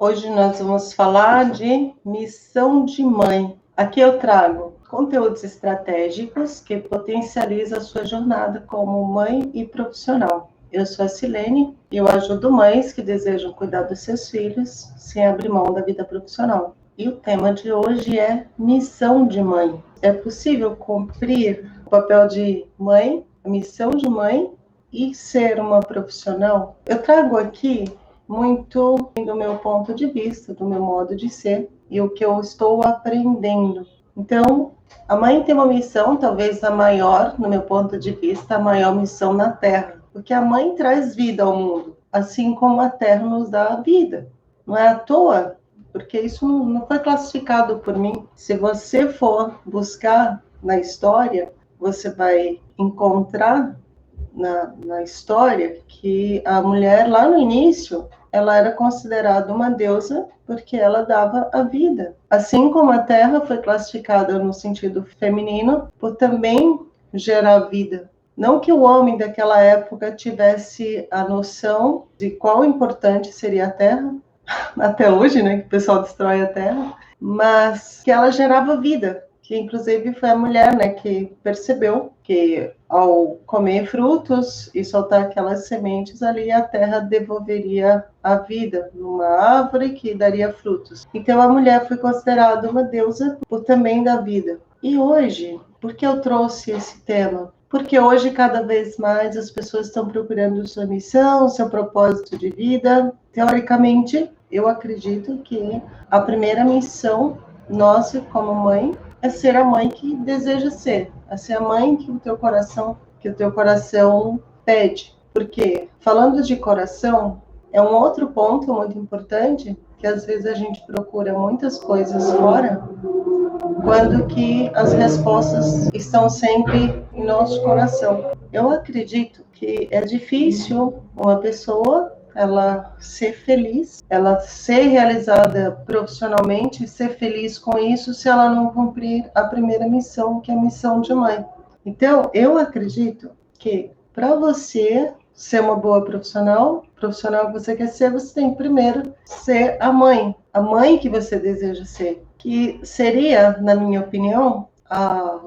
Hoje nós vamos falar de missão de mãe. Aqui eu trago conteúdos estratégicos que potencializam a sua jornada como mãe e profissional. Eu sou a Silene e eu ajudo mães que desejam cuidar dos seus filhos sem abrir mão da vida profissional. E o tema de hoje é missão de mãe. É possível cumprir o papel de mãe, a missão de mãe e ser uma profissional? Eu trago aqui muito do meu ponto de vista, do meu modo de ser e o que eu estou aprendendo. Então, a mãe tem uma missão, talvez a maior, no meu ponto de vista, a maior missão na Terra, porque a mãe traz vida ao mundo, assim como a Terra nos dá a vida. Não é à toa, porque isso não foi classificado por mim. Se você for buscar na história, você vai encontrar na história que a mulher, lá no início, ela era considerada uma deusa porque ela dava a vida. Assim como a terra foi classificada no sentido feminino por também gerar vida. Não que o homem daquela época tivesse a noção de quão importante seria a terra, até hoje, né, que o pessoal destrói a terra, mas que ela gerava vida, que inclusive foi a mulher, né, que percebeu que ao comer frutos e soltar aquelas sementes ali, a terra devolveria a vida numa árvore que daria frutos. Então a mulher foi considerada uma deusa por também dar vida. E hoje, por que eu trouxe esse tema? Porque hoje, cada vez mais, as pessoas estão procurando sua missão, seu propósito de vida. Teoricamente, eu acredito que a primeira missão nossa como mãe é ser a mãe que deseja ser, é ser a mãe que o teu coração pede. Porque, falando de coração, é um outro ponto muito importante, que às vezes a gente procura muitas coisas fora, quando que as respostas estão sempre em nosso coração. Eu acredito que é difícil uma pessoa ela ser feliz, ela ser realizada profissionalmente, ser feliz com isso, se ela não cumprir a primeira missão, que é a missão de mãe. Então, eu acredito que para você ser uma boa profissional que você quer ser, você tem que primeiro ser a mãe que você deseja ser, que seria, na minha opinião,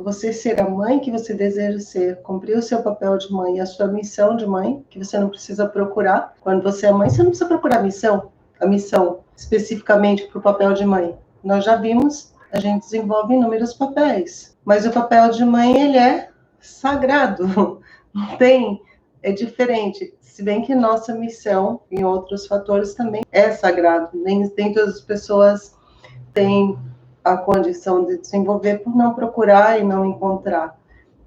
você ser a mãe que você deseja ser, cumprir o seu papel de mãe, a sua missão de mãe, que você não precisa procurar. Quando você é mãe, você não precisa procurar a missão especificamente para o papel de mãe. Nós já vimos, a gente desenvolve inúmeros papéis, mas o papel de mãe, ele é sagrado, não tem, é diferente. Se bem que nossa missão, em outros fatores, também é sagrado. Nem todas as pessoas têm a condição de desenvolver por não procurar e não encontrar.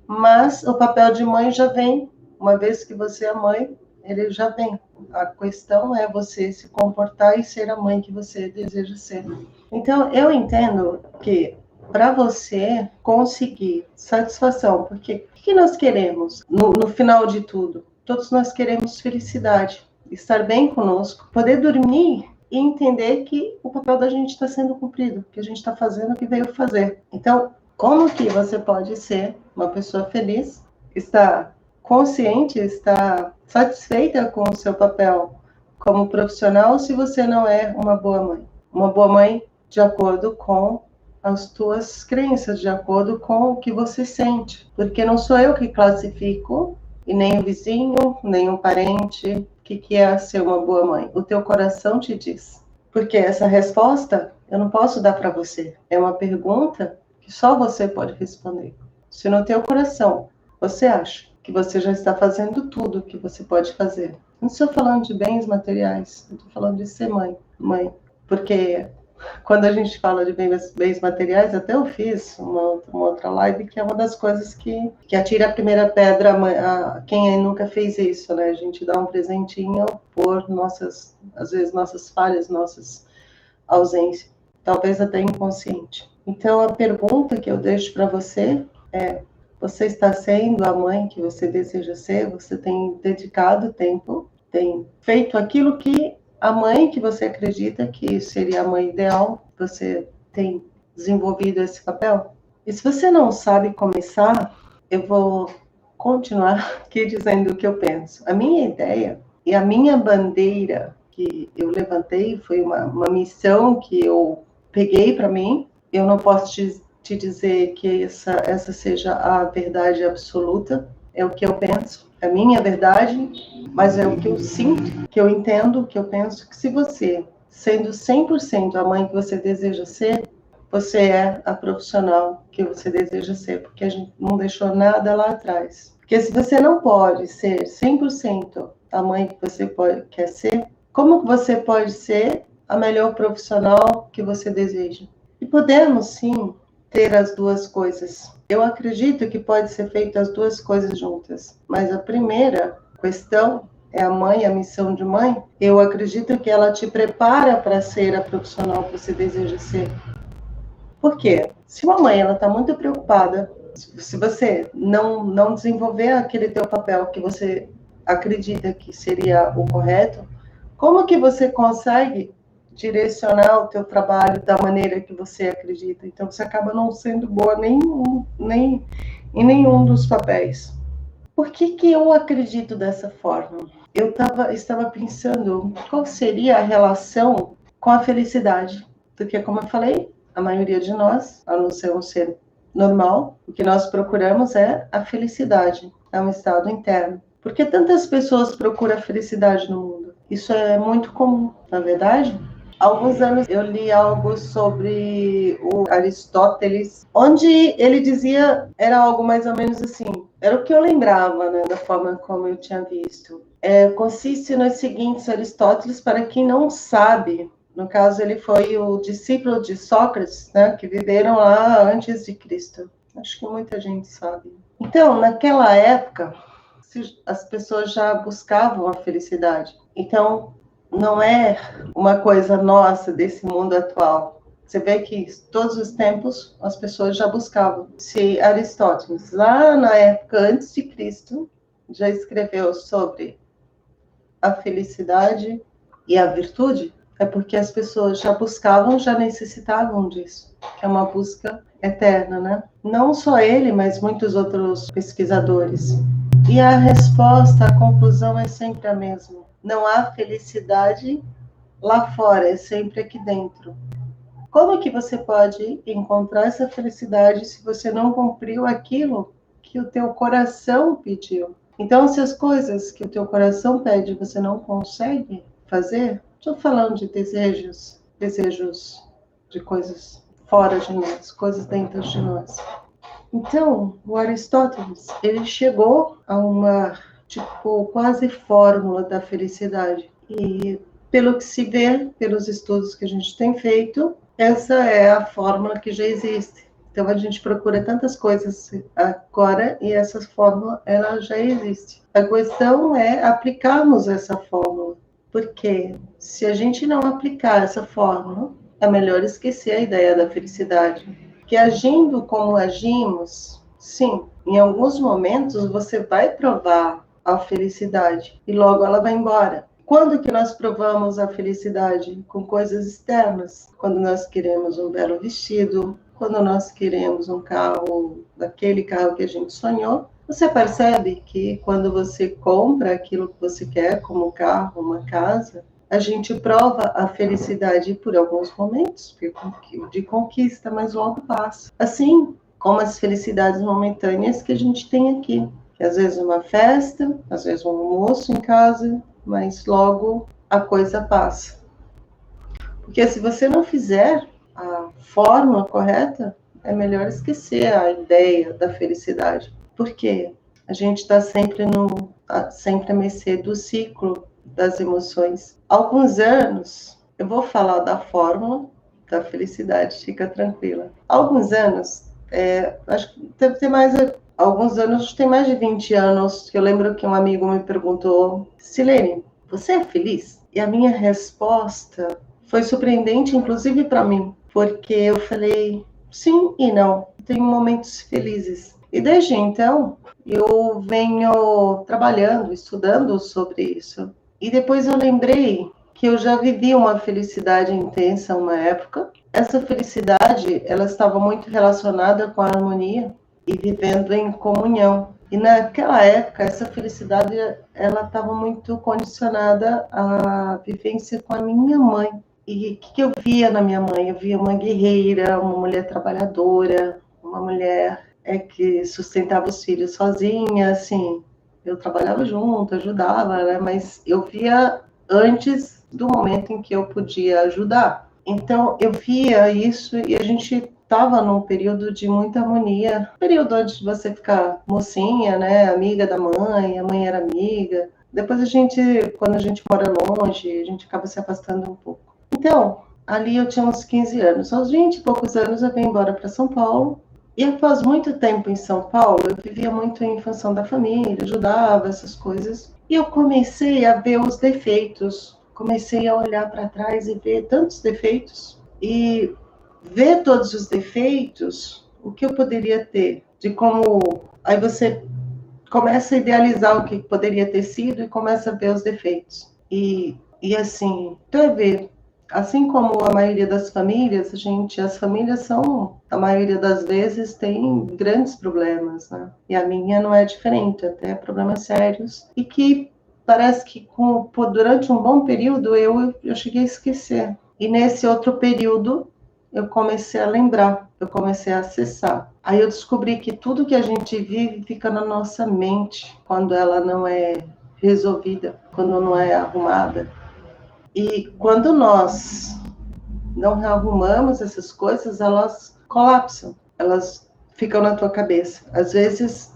Mas o papel de mãe já vem, uma vez que você é mãe, ele já vem. A questão é você se comportar e ser a mãe que você deseja ser. Então, eu entendo que para você conseguir satisfação, porque o que nós queremos no final de tudo? Todos nós queremos felicidade, estar bem conosco, poder dormir e entender que o papel da gente está sendo cumprido, que a gente está fazendo o que veio fazer. Então, como que você pode ser uma pessoa feliz, estar consciente, estar satisfeita com o seu papel como profissional se você não é uma boa mãe? Uma boa mãe de acordo com as tuas crenças, de acordo com o que você sente. Porque não sou eu que classifico, e nem o vizinho, nem um parente, o que é ser uma boa mãe. O teu coração te diz. Porque essa resposta eu não posso dar para você. É uma pergunta que só você pode responder. Se no teu coração você acha que você já está fazendo tudo o que você pode fazer. Não estou falando de bens materiais, estou falando de ser mãe. Porque quando a gente fala de bens materiais, até eu fiz uma outra live que é uma das coisas que atira a primeira pedra a quem nunca fez isso, né? A gente dá um presentinho por às vezes nossas falhas, nossas ausências, talvez até inconsciente. Então a pergunta que eu deixo para você é: você está sendo a mãe que você deseja ser? Você tem dedicado tempo? Tem feito aquilo que a mãe que você acredita que seria a mãe ideal? Você tem desenvolvido esse papel? E se você não sabe começar, eu vou continuar aqui dizendo o que eu penso. A minha ideia e a minha bandeira, que eu levantei, foi uma missão que eu peguei para mim. Eu não posso te dizer que essa seja a verdade absoluta, é o que eu penso, é a minha verdade, mas é o que eu sinto, que eu entendo, que eu penso, que se você, sendo 100% a mãe que você deseja ser, você é a profissional que você deseja ser, porque a gente não deixou nada lá atrás. Porque se você não pode ser 100% a mãe que você quer ser, como você pode ser a melhor profissional que você deseja? E podemos, sim, ter as duas coisas. Eu acredito que pode ser feito as duas coisas juntas, mas a primeira questão é a mãe, a missão de mãe. Eu acredito que ela te prepara para ser a profissional que você deseja ser. Por quê? Se uma mãe está muito preocupada, se você não desenvolver aquele teu papel que você acredita que seria o correto, como que você consegue direcionar o teu trabalho da maneira que você acredita? Então, você acaba não sendo boa nem em nenhum dos papéis. Por que eu acredito dessa forma? Eu estava pensando qual seria a relação com a felicidade. Porque, como eu falei, a maioria de nós, a não ser um ser normal, o que nós procuramos é a felicidade, é um estado interno. Por que tantas pessoas procuram a felicidade no mundo? Isso é muito comum, na verdade. Há alguns anos eu li algo sobre o Aristóteles, onde ele dizia, era algo mais ou menos assim, era o que eu lembrava, né, da forma como eu tinha visto. Consiste nos seguintes: Aristóteles, para quem não sabe, no caso ele foi o discípulo de Sócrates, né, que viveram lá antes de Cristo. Acho que muita gente sabe. Então, naquela época, as pessoas já buscavam a felicidade. Então, não é uma coisa nossa desse mundo atual. Você vê que todos os tempos as pessoas já buscavam. Se Aristóteles, lá na época antes de Cristo, já escreveu sobre a felicidade e a virtude, é porque as pessoas já buscavam, já necessitavam disso, que é uma busca eterna, né? Não só ele, mas muitos outros pesquisadores. E a resposta, a conclusão é sempre a mesma. Não há felicidade lá fora, é sempre aqui dentro. Como que você pode encontrar essa felicidade se você não cumpriu aquilo que o teu coração pediu? Então, se as coisas que o teu coração pede você não consegue fazer, estou falando de desejos de coisas fora de nós, coisas dentro de nós. Então, o Aristóteles, ele chegou a uma, quase fórmula da felicidade. E, pelo que se vê, pelos estudos que a gente tem feito, essa é a fórmula que já existe. Então, a gente procura tantas coisas agora e essa fórmula, ela já existe. A questão é aplicarmos essa fórmula. Porque se a gente não aplicar essa fórmula, é melhor esquecer a ideia da felicidade. Que agindo como agimos, sim, em alguns momentos você vai provar a felicidade e logo ela vai embora. Quando que nós provamos a felicidade? Com coisas externas. Quando nós queremos um belo vestido, quando nós queremos um carro, daquele carro que a gente sonhou. Você percebe que quando você compra aquilo que você quer, como um carro, uma casa, a gente prova a felicidade por alguns momentos de conquista, mas logo passa. Assim como as felicidades momentâneas que a gente tem aqui. Que às vezes uma festa, às vezes um almoço em casa, mas logo a coisa passa. Porque se você não fizer a fórmula correta, é melhor esquecer a ideia da felicidade. Porque a gente está sempre a mercê do ciclo das emoções. Há alguns anos, eu vou falar da fórmula da felicidade, fica tranquila. Há alguns anos, acho que deve ter mais, alguns anos, tem mais de 20 anos, que eu lembro que um amigo me perguntou: Silene, você é feliz? E a minha resposta foi surpreendente, inclusive para mim, porque eu falei sim e não. Tenho momentos felizes. E desde então, eu venho trabalhando, estudando sobre isso. E depois eu lembrei que eu já vivi uma felicidade intensa uma época. Essa felicidade, ela estava muito relacionada com a harmonia e vivendo em comunhão. E naquela época, essa felicidade, ela estava muito condicionada à vivência com a minha mãe. E o que eu via na minha mãe? Eu via uma guerreira, uma mulher trabalhadora, uma mulher que sustentava os filhos sozinha, assim. Eu trabalhava junto, ajudava, né? Mas eu via antes do momento em que eu podia ajudar. Então, eu via isso e a gente estava num período de muita harmonia, período antes de você ficar mocinha, né, amiga da mãe, a mãe era amiga. Depois a gente, quando a gente mora longe, a gente acaba se afastando um pouco. Então, ali eu tinha uns 15 anos. Aos 20 e poucos anos eu vim embora para São Paulo. E após muito tempo em São Paulo, eu vivia muito em função da família, ajudava essas coisas. E eu comecei a ver os defeitos, comecei a olhar para trás e ver tantos defeitos. E ver todos os defeitos, o que eu poderia ter, de como. Aí você começa a idealizar o que poderia ter sido e começa a ver os defeitos. E assim, tu ver, assim como a maioria das famílias, as famílias são, a maioria das vezes, tem grandes problemas, né? E a minha não é diferente, até problemas sérios, e que parece que durante um bom período eu cheguei a esquecer. E nesse outro período, eu comecei a lembrar, eu comecei a acessar. Aí eu descobri que tudo que a gente vive fica na nossa mente quando ela não é resolvida, quando não é arrumada. E quando nós não arrumamos essas coisas, elas colapsam, elas ficam na tua cabeça. Às vezes,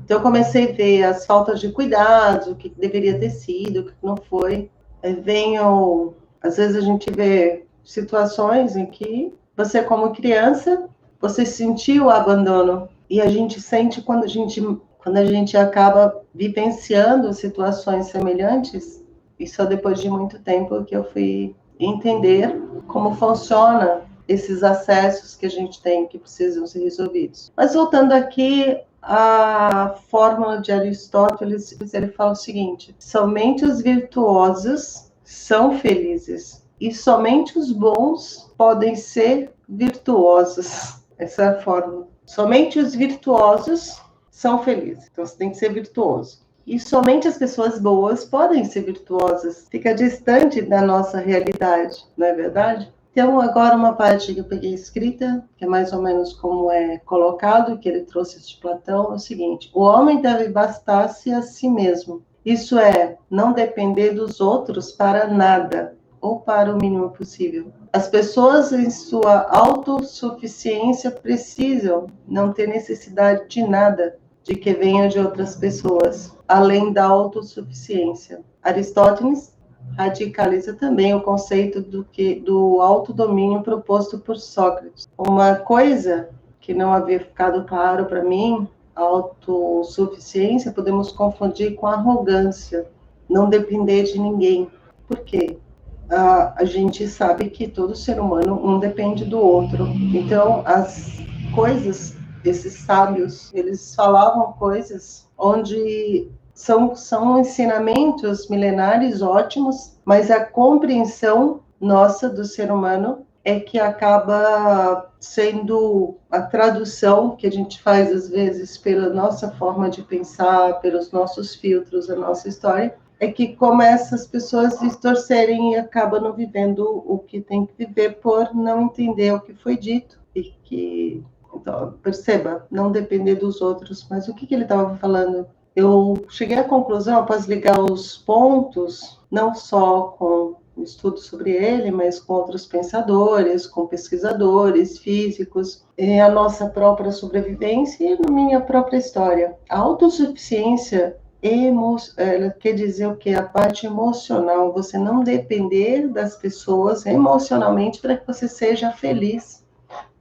então eu comecei a ver as faltas de cuidado, o que deveria ter sido, o que não foi. Aí venham, às vezes a gente vê situações em que você, como criança, você sentiu o abandono. E a gente sente quando a gente acaba vivenciando situações semelhantes, e só depois de muito tempo que eu fui entender como funciona esses acessos que a gente tem que precisam ser resolvidos. Mas voltando aqui à fórmula de Aristóteles, ele fala o seguinte: somente os virtuosos são felizes e somente os bons podem ser virtuosos. Essa é a fórmula. Somente os virtuosos são felizes. Então você tem que ser virtuoso. E somente as pessoas boas podem ser virtuosas. Fica distante da nossa realidade, não é verdade? Então, agora uma parte que eu peguei escrita, que é mais ou menos como é colocado, que ele trouxe de Platão, é o seguinte: o homem deve bastar-se a si mesmo. Isso é, não depender dos outros para nada, ou para o mínimo possível. As pessoas em sua autossuficiência precisam não ter necessidade de nada de que venha de outras pessoas, além da autossuficiência. Aristóteles radicaliza também o conceito do autodomínio proposto por Sócrates. Uma coisa que não havia ficado claro para mim, a autossuficiência podemos confundir com arrogância, não depender de ninguém. Por quê? A gente sabe que todo ser humano um depende do outro. Então, as coisas, esses sábios, eles falavam coisas onde são ensinamentos milenares ótimos, mas a compreensão nossa do ser humano é que acaba sendo a tradução que a gente faz, às vezes, pela nossa forma de pensar, pelos nossos filtros, a nossa história, é que começa as pessoas distorcerem e acabam não vivendo o que tem que viver por não entender o que foi dito. E que, então, perceba, não depender dos outros. Mas o que ele estava falando? Eu cheguei à conclusão, após ligar os pontos, não só com o estudo sobre ele, mas com outros pensadores, com pesquisadores, físicos, a nossa própria sobrevivência e a minha própria história. A autossuficiência ela quer dizer o que? A parte emocional, você não depender das pessoas emocionalmente para que você seja feliz,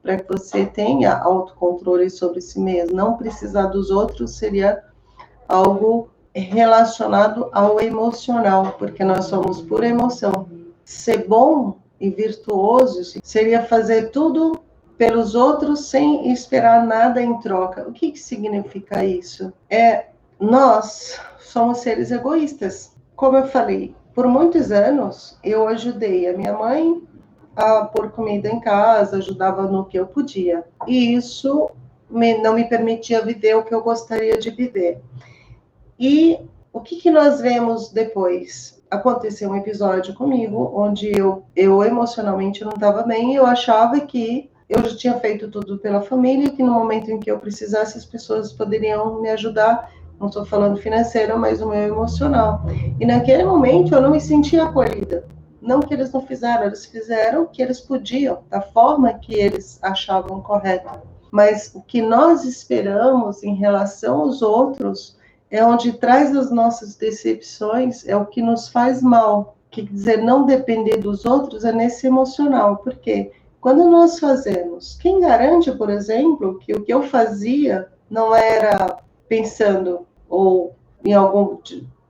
para que você tenha autocontrole sobre si mesmo. Não precisar dos outros seria algo relacionado ao emocional, porque nós somos pura emoção. Ser bom e virtuoso seria fazer tudo pelos outros sem esperar nada em troca. O que significa isso? Nós somos seres egoístas. Como eu falei, por muitos anos eu ajudei a minha mãe a pôr comida em casa, ajudava no que eu podia. E isso não me permitia viver o que eu gostaria de viver. E o que nós vemos depois? Aconteceu um episódio comigo, onde eu emocionalmente não estava bem, e eu achava que eu já tinha feito tudo pela família, e que no momento em que eu precisasse, as pessoas poderiam me ajudar, não estou falando financeiro, mas o meu emocional. E naquele momento eu não me sentia acolhida. Não que eles não fizeram, eles fizeram o que eles podiam, da forma que eles achavam correta. Mas o que nós esperamos em relação aos outros é onde traz as nossas decepções, é o que nos faz mal. Quer dizer, não depender dos outros é nesse emocional. Por quê? Quando nós fazemos, quem garante, por exemplo, que o que eu fazia não era pensando, ou em algum,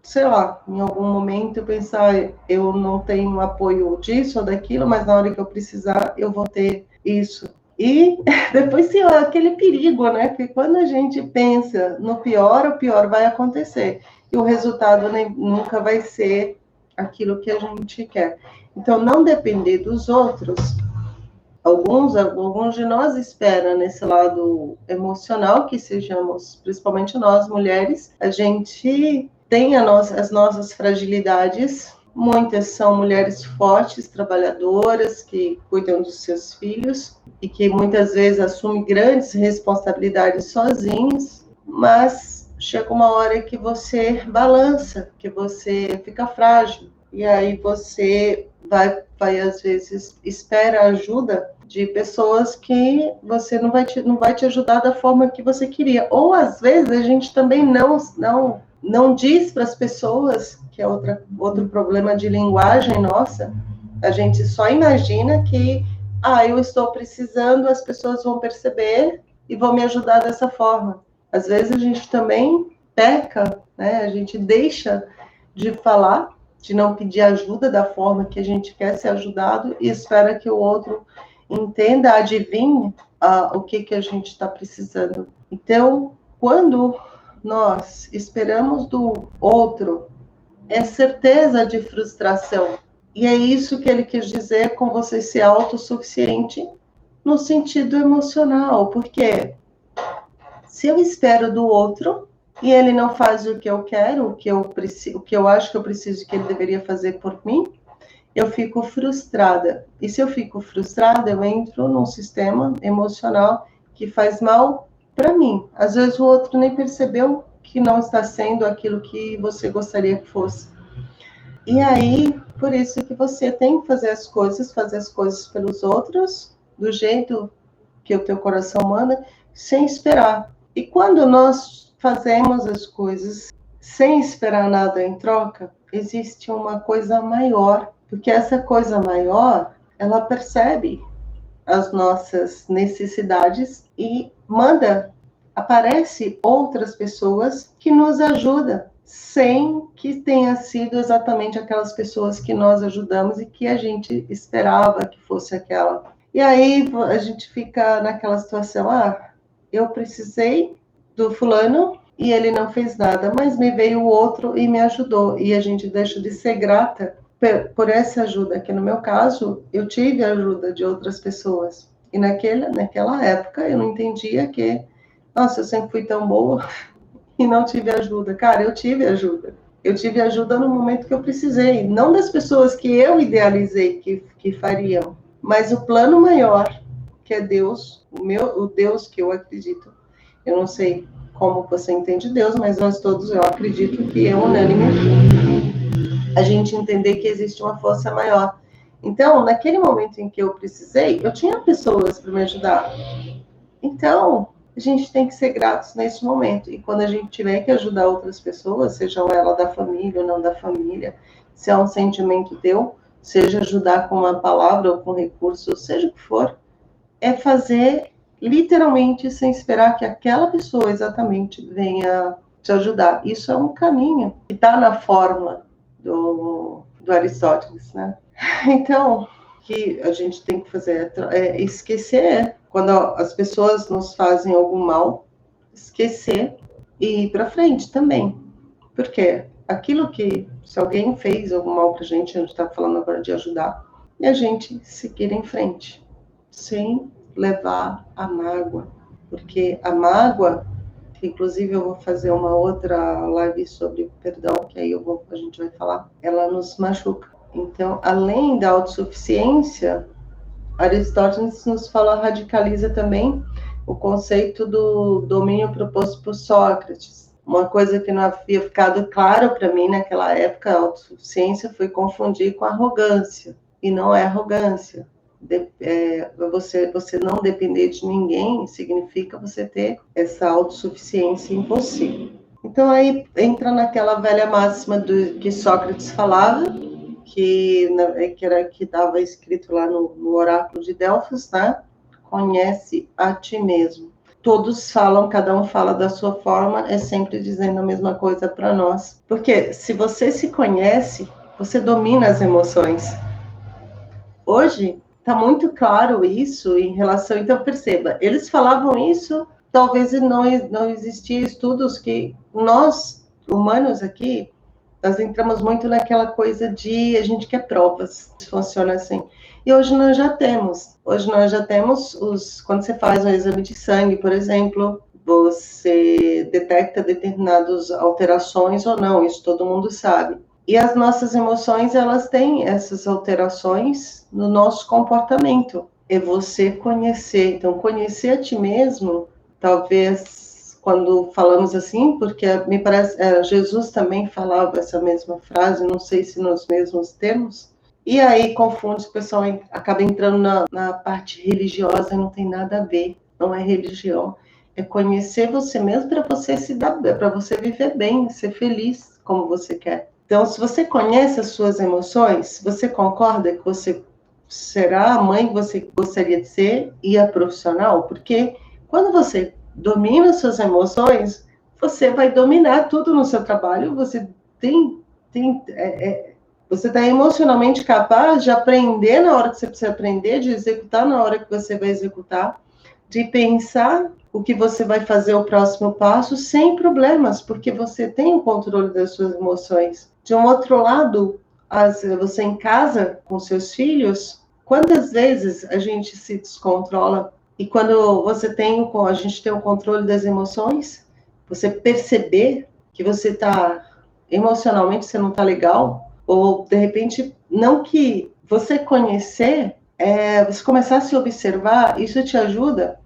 sei lá, em algum momento pensar, eu não tenho apoio disso ou daquilo, mas na hora que eu precisar, eu vou ter isso. E depois tem aquele perigo, né? Que quando a gente pensa no pior, o pior vai acontecer. E o resultado nunca vai ser aquilo que a gente quer. Então, não depender dos outros. Alguns de nós esperam nesse lado emocional que sejamos, principalmente nós mulheres, a gente tem as nossas fragilidades. Muitas são mulheres fortes, trabalhadoras, que cuidam dos seus filhos e que muitas vezes assumem grandes responsabilidades sozinhas, mas chega uma hora que você balança, que você fica frágil, e aí você vai às vezes, espera ajuda de pessoas que você não vai te ajudar da forma que você queria. Ou às vezes a gente também não diz para as pessoas, que é outro problema de linguagem nossa, a gente só imagina que, eu estou precisando, as pessoas vão perceber e vão me ajudar dessa forma. Às vezes a gente também peca, né? A gente deixa de falar, de não pedir ajuda da forma que a gente quer ser ajudado e espera que o outro entenda, adivinhe o que a gente está precisando. Então, quando nós esperamos do outro, é certeza de frustração. E é isso que ele quis dizer com você ser autossuficiente no sentido emocional, porque se eu espero do outro e ele não faz o que eu quero, o que eu acho que eu preciso que ele deveria fazer por mim, eu fico frustrada. E se eu fico frustrada, eu entro num sistema emocional que faz mal para mim. Às vezes o outro nem percebeu que não está sendo aquilo que você gostaria que fosse. E aí, por isso que você tem que fazer as coisas pelos outros, do jeito que o teu coração manda, sem esperar. E quando nós fazemos as coisas sem esperar nada em troca, existe uma coisa maior, porque essa coisa maior, ela percebe as nossas necessidades e aparece outras pessoas que nos ajudam, sem que tenha sido exatamente aquelas pessoas que nós ajudamos e que a gente esperava que fosse aquela. E aí a gente fica naquela situação, eu precisei do fulano e ele não fez nada, mas me veio o outro e me ajudou. E a gente deixa de ser grata por essa ajuda, que no meu caso, eu tive a ajuda de outras pessoas. E naquela época eu não entendia que, nossa, eu sempre fui tão boa e não tive ajuda. Cara, eu tive ajuda. Eu tive ajuda no momento que eu precisei, não das pessoas que eu idealizei que fariam, mas o plano maior, que é Deus, o Deus que eu acredito. Eu não sei como você entende Deus, mas nós todos, eu acredito que é unânime a gente entender que existe uma força maior. Então, naquele momento em que eu precisei, eu tinha pessoas para me ajudar. Então, a gente tem que ser gratos nesse momento. E quando a gente tiver que ajudar outras pessoas, sejam elas da família ou não da família, se é um sentimento teu, seja ajudar com uma palavra ou com recurso, seja o que for, é fazer literalmente sem esperar que aquela pessoa exatamente venha te ajudar. Isso é um caminho que está na fórmula do Aristóteles, né? Então, o que a gente tem que fazer é esquecer. Quando as pessoas nos fazem algum mal, esquecer e ir para frente também. Porque aquilo que, se alguém fez algum mal para a gente está falando agora de ajudar, e a gente seguir em frente, sem levar a mágoa. porque a mágoa, que inclusive eu vou fazer uma outra live sobre perdão, que aí a gente vai falar, ela nos machuca. Então, além da autossuficiência, Aristóteles nos fala, radicaliza também o conceito do domínio proposto por Sócrates. Uma coisa que não havia ficado claro para mim naquela época, a autossuficiência foi confundir com arrogância, e não é arrogância. Você não depender de ninguém significa você ter essa autossuficiência em você. Então aí entra naquela velha máxima que Sócrates falava, que estava escrito lá no oráculo de Delfos, né? Conhece a ti mesmo. Todos falam, cada um fala da sua forma, é sempre dizendo a mesma coisa para nós. Porque se você se conhece, você domina as emoções. Hoje está muito claro isso em relação. Então perceba, eles falavam isso, talvez não existiam estudos que nós humanos aqui nós entramos muito naquela coisa de a gente quer provas, funciona assim. E hoje nós já temos. Hoje nós já temos quando você faz um exame de sangue, por exemplo, você detecta determinadas alterações ou não, isso todo mundo sabe. E as nossas emoções, elas têm essas alterações no nosso comportamento. É você conhecer. Então, conhecer a ti mesmo, talvez quando falamos assim, porque me parece, Jesus também falava essa mesma frase, não sei se nos mesmos termos, e aí confunde, o pessoal acaba entrando na parte religiosa, não tem nada a ver, não é religião, é conhecer você mesmo para você se dar bem, para você viver bem, ser feliz como você quer. Então, se você conhece as suas emoções, você concorda que você será a mãe que você gostaria de ser e a profissional? Porque quando você domina suas emoções, você vai dominar tudo no seu trabalho, você você está emocionalmente capaz de aprender na hora que você precisa aprender, de executar na hora que você vai executar, de pensar o que você vai fazer o próximo passo sem problemas, porque você tem o controle das suas emoções. De um outro lado, você em casa com seus filhos, quantas vezes a gente se descontrola? E quando a gente tem o controle das emoções, você perceber que você está emocionalmente você não está legal, ou de repente não que você conhecer, você começar a se observar, isso te ajuda.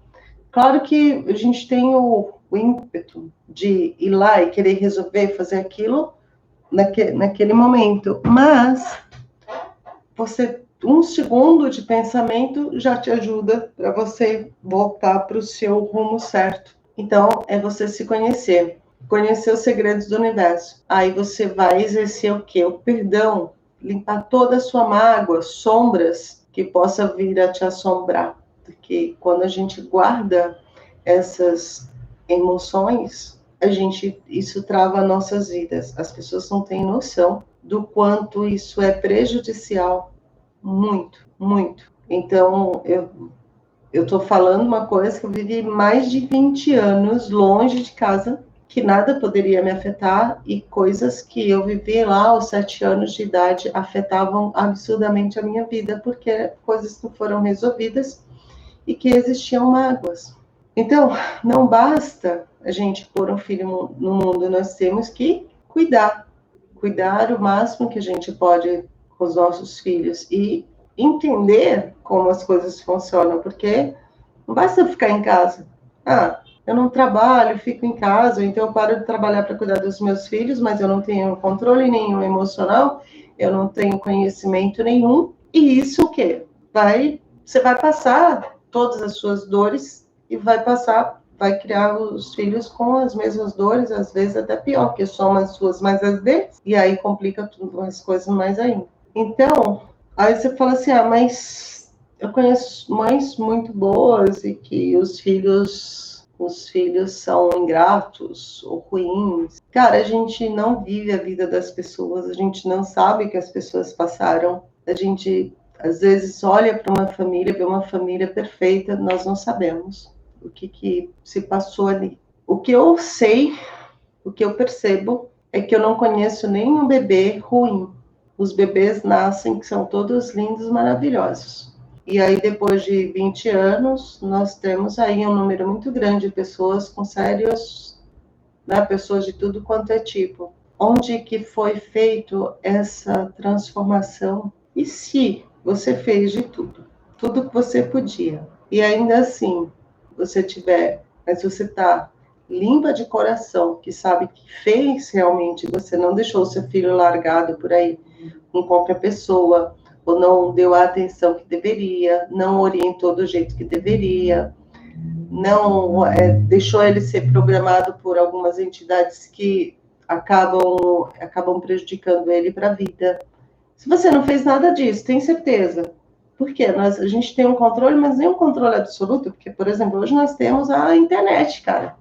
Claro que a gente tem o ímpeto de ir lá e querer resolver, fazer aquilo naquele momento, mas um segundo de pensamento já te ajuda para você voltar para o seu rumo certo. Então, é você se conhecer os segredos do universo. Aí você vai exercer o quê? O perdão, limpar toda a sua mágoa, sombras que possa vir a te assombrar. Porque quando a gente guarda essas emoções, isso trava nossas vidas. As pessoas não têm noção do quanto isso é prejudicial. Muito, muito. Então, eu estou falando uma coisa que eu vivi mais de 20 anos longe de casa, que nada poderia me afetar, e coisas que eu vivi lá aos 7 anos de idade afetavam absurdamente a minha vida, porque coisas que foram resolvidas e que existiam mágoas. Então, não basta a gente pôr um filho no mundo, nós temos que cuidar o máximo que a gente pode com os nossos filhos e entender como as coisas funcionam, porque não basta ficar em casa. Eu não trabalho, fico em casa, então eu paro de trabalhar para cuidar dos meus filhos, mas eu não tenho controle nenhum emocional, eu não tenho conhecimento nenhum, e isso o quê? Você vai passar todas as suas dores e vai criar os filhos com as mesmas dores, às vezes até pior, que são as suas mais as deles, e aí complica tudo, as coisas mais ainda. Então, aí você fala assim, mas eu conheço mães muito boas e que os filhos são ingratos ou ruins. Cara, a gente não vive a vida das pessoas, a gente não sabe o que as pessoas passaram, a gente às vezes olha para uma família, vê uma família perfeita, nós não sabemos o que se passou ali. O que eu sei, o que eu percebo, é que eu não conheço nenhum bebê ruim. Os bebês nascem, que são todos lindos, maravilhosos. E aí, depois de 20 anos, nós temos aí um número muito grande de pessoas com sérios, né, pessoas de tudo quanto é tipo. Onde que foi feito essa transformação? E se você fez de tudo que você podia, e ainda assim você tiver, mas você está limpa de coração, que sabe que fez realmente, você não deixou o seu filho largado por aí com qualquer pessoa, ou não deu a atenção que deveria, não orientou do jeito que deveria, não deixou ele ser programado por algumas entidades que acabam prejudicando ele para a vida. Se você não fez nada disso, tem certeza. Porque a gente tem um controle, mas nem um controle absoluto, porque, por exemplo, hoje nós temos a internet, cara.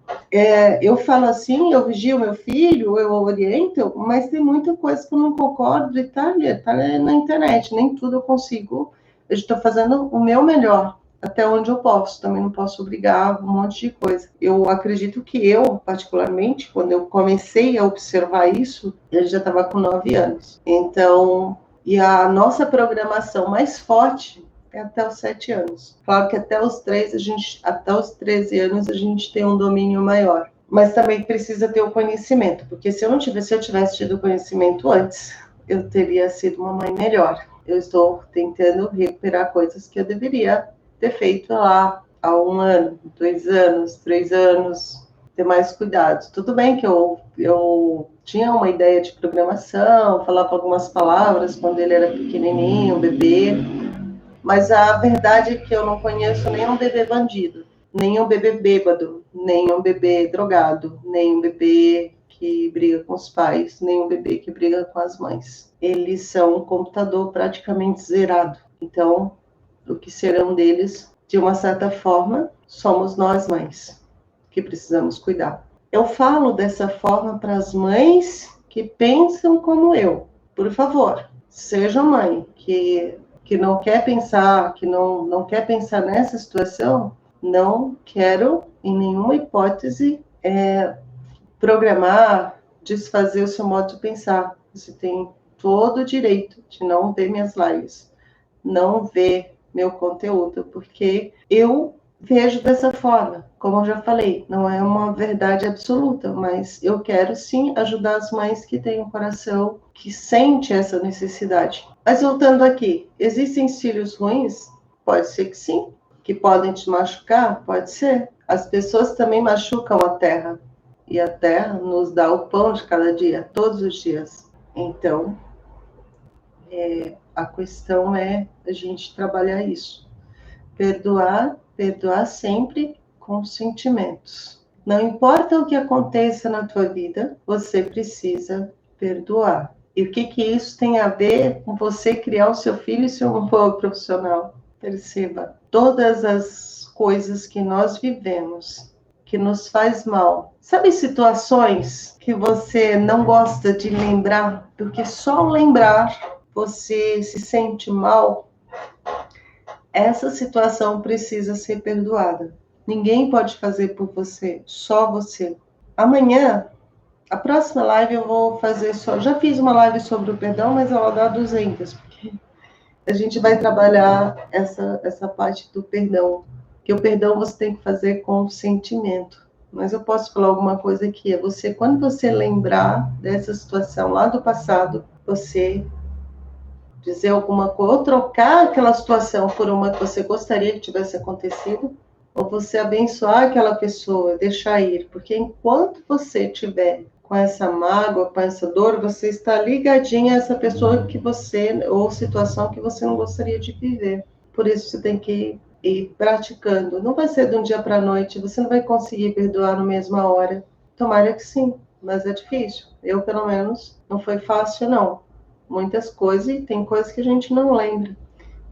Eu falo assim, eu vigio meu filho, eu oriento, mas tem muita coisa que eu não concordo e tá na internet, nem tudo eu consigo. Eu estou fazendo o meu melhor, até onde eu posso, também não posso obrigar um monte de coisa. Eu acredito que eu, particularmente, quando eu comecei a observar isso, eu já estava com 9 anos. Então, e a nossa programação mais forte é até os 7 anos. Claro que até os 13 anos a gente tem um domínio maior. Mas também precisa ter o conhecimento, porque se eu tivesse tido conhecimento antes, eu teria sido uma mãe melhor. Eu estou tentando recuperar coisas que eu deveria ter feito lá há 1 ano, 2 anos, 3 anos, ter mais cuidados. Tudo bem que eu tinha uma ideia de programação, falava algumas palavras quando ele era pequenininho, bebê, mas a verdade é que eu não conheço nenhum bebê bandido, nenhum bebê bêbado, nenhum bebê drogado, nenhum bebê que briga com os pais, nenhum bebê que briga com as mães. Eles são um computador praticamente zerado. Então, o que serão deles, de uma certa forma, somos nós mães que precisamos cuidar. Eu falo dessa forma para as mães que pensam como eu. Por favor, seja mãe que não quer pensar, que não quer pensar nessa situação. Não quero, em nenhuma hipótese, programar, desfazer o seu modo de pensar. Você tem todo o direito de não ver minhas lives, não ver meu conteúdo, porque eu vejo dessa forma. Como eu já falei, não é uma verdade absoluta, mas eu quero sim ajudar as mães que têm um coração que sente essa necessidade. Mas voltando aqui, existem filhos ruins? Pode ser que sim. Que podem te machucar? Pode ser. As pessoas também machucam a terra. E a terra nos dá o pão de cada dia, todos os dias. Então, a questão é a gente trabalhar isso. Perdoar sempre com sentimentos. Não importa o que aconteça na tua vida, você precisa perdoar. E o que isso tem a ver com você criar o seu filho e ser um bom profissional? Perceba, todas as coisas que nós vivemos, que nos faz mal. Sabe situações que você não gosta de lembrar, porque só lembrar você se sente mal? Essa situação precisa ser perdoada. Ninguém pode fazer por você, só você. Amanhã, a próxima live eu vou fazer só... Já fiz uma live sobre o perdão, mas ela dá 200, porque a gente vai trabalhar essa parte do perdão. Que o perdão você tem que fazer com sentimento. Mas eu posso falar alguma coisa aqui. Quando você lembrar dessa situação lá do passado, você dizer alguma coisa, ou trocar aquela situação por uma que você gostaria que tivesse acontecido, ou você abençoar aquela pessoa, deixar ir, porque enquanto você estiver com essa mágoa, com essa dor, você está ligadinha a essa pessoa que você, ou situação que você não gostaria de viver. Por isso você tem que ir praticando. Não vai ser de um dia para a noite, você não vai conseguir perdoar na mesma hora. Tomara que sim, mas é difícil. Eu, pelo menos, não foi fácil, não. Muitas coisas, e tem coisas que a gente não lembra,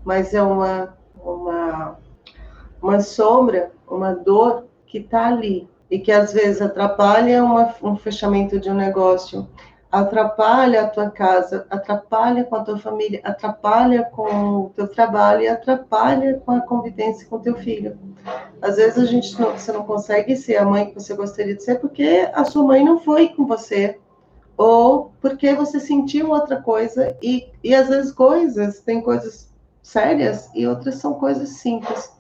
mas é uma sombra, uma dor que está ali, e que às vezes atrapalha um fechamento de um negócio, atrapalha a tua casa, atrapalha com a tua família, atrapalha com o teu trabalho e atrapalha com a convivência com o teu filho. Às vezes você não consegue ser a mãe que você gostaria de ser porque a sua mãe não foi com você, ou porque você sentiu outra coisa, e às vezes tem coisas sérias e outras são coisas simples.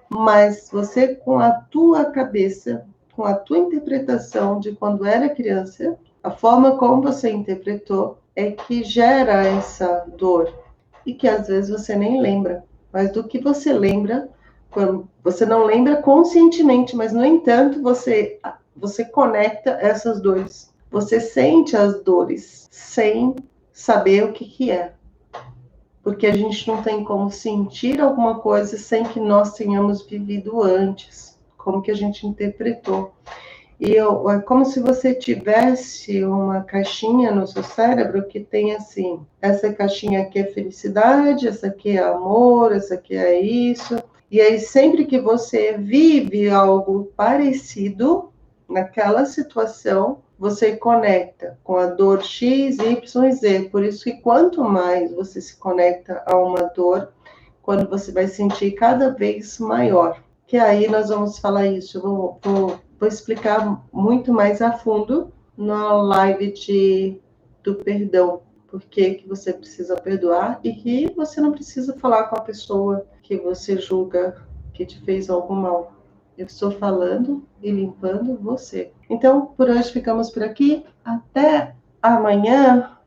Mas você, com a tua cabeça, com a tua interpretação de quando era criança, a forma como você interpretou é que gera essa dor e que às vezes você nem lembra. Mas do que você lembra, quando você não lembra conscientemente, mas no entanto você conecta essas dores. Você sente as dores sem saber o que é. Porque a gente não tem como sentir alguma coisa sem que nós tenhamos vivido antes. Como que a gente interpretou. E é como se você tivesse uma caixinha no seu cérebro que tem assim, essa caixinha aqui é felicidade, essa aqui é amor, essa aqui é isso. E aí sempre que você vive algo parecido naquela situação, você conecta com a dor X, Y, Z. Por isso que quanto mais você se conecta a uma dor, quando você vai sentir cada vez maior. Que aí nós vamos falar isso, eu vou explicar muito mais a fundo na live do perdão. Por que você precisa perdoar e que você não precisa falar com a pessoa que você julga que te fez algo mal. Eu estou falando e limpando você. Então, por hoje ficamos por aqui. Até amanhã.